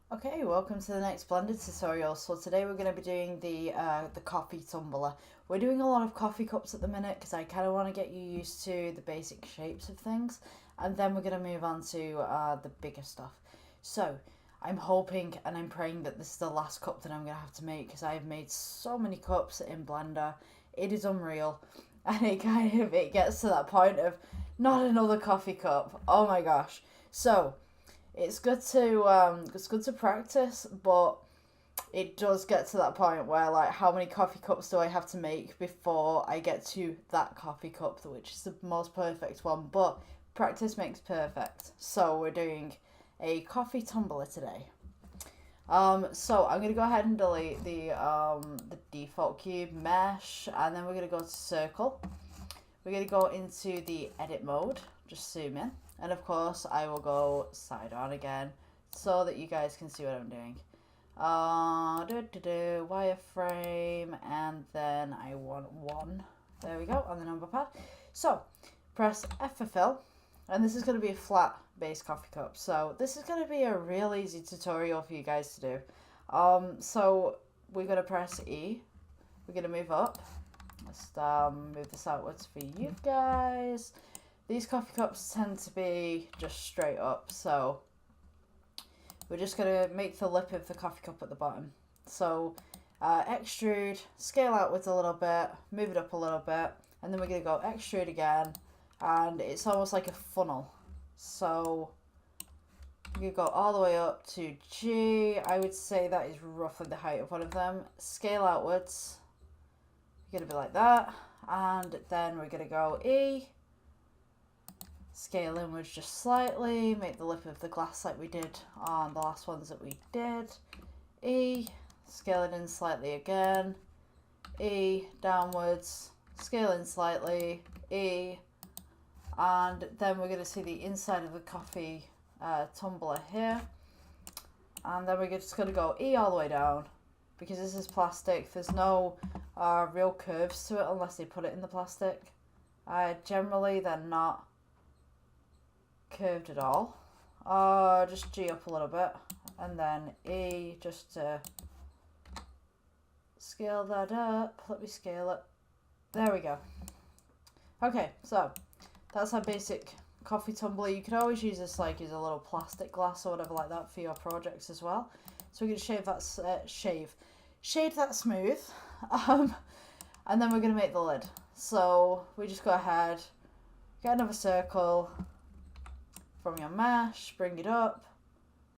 Okay, welcome to the next blended tutorial. So today we're going to be doing the coffee tumbler. We're doing a lot of coffee cups at the minute because I kind of want to get you used to the basic shapes of things, and then we're going to move on to the bigger stuff. So I'm hoping and I'm praying that this is the last cup that I'm going to have to make because I've made so many cups in Blender. It is unreal, and it gets to that point of not another coffee cup. Oh my gosh. So it's good to practice, but it does get to that point where like how many coffee cups do I have to make before I get to that coffee cup, which is the most perfect one. But practice makes perfect. So we're doing a coffee tumbler today. So I'm gonna go ahead and delete the default cube mesh, and then we're gonna go to circle. We're gonna go into the edit mode, just zoom in, and of course I will go side on again so that you guys can see what I'm doing. Wireframe, and then I want 1. There we go, on the number pad. So press F for fill, and this is going to be a flat base coffee cup. So this is going to be a real easy tutorial for you guys to do. So we're going to press E. We're going to move up. Let's move this outwards for you guys. These coffee cups tend to be just straight up, so we're just going to make the lip of the coffee cup at the bottom. So extrude, scale outwards a little bit, move it up a little bit, and then we're going to go extrude again, and it's almost like a funnel. So you can go all the way up to G. I would say that is roughly the height of one of them. Scale outwards. You're going to be like that, and then we're going to go E. Scale inwards just slightly, make the lip of the glass like we did on the last ones that we did. E, scale it in slightly again. E, downwards, scale in slightly. E, and then we're going to see the inside of the coffee tumbler here. And then we're just going to go E all the way down. Because this is plastic, there's no real curves to it unless they put it in the plastic. Generally, they're not curved at all. Just G up a little bit, and then E just to scale that up. Let me scale it. There we go. Okay, so that's our basic coffee tumbler. You could always use this like as a little plastic glass or whatever like that for your projects as well. So we're going to shade that smooth, and then we're going to make the lid. So we just go ahead, get another circle from your mesh, bring it up,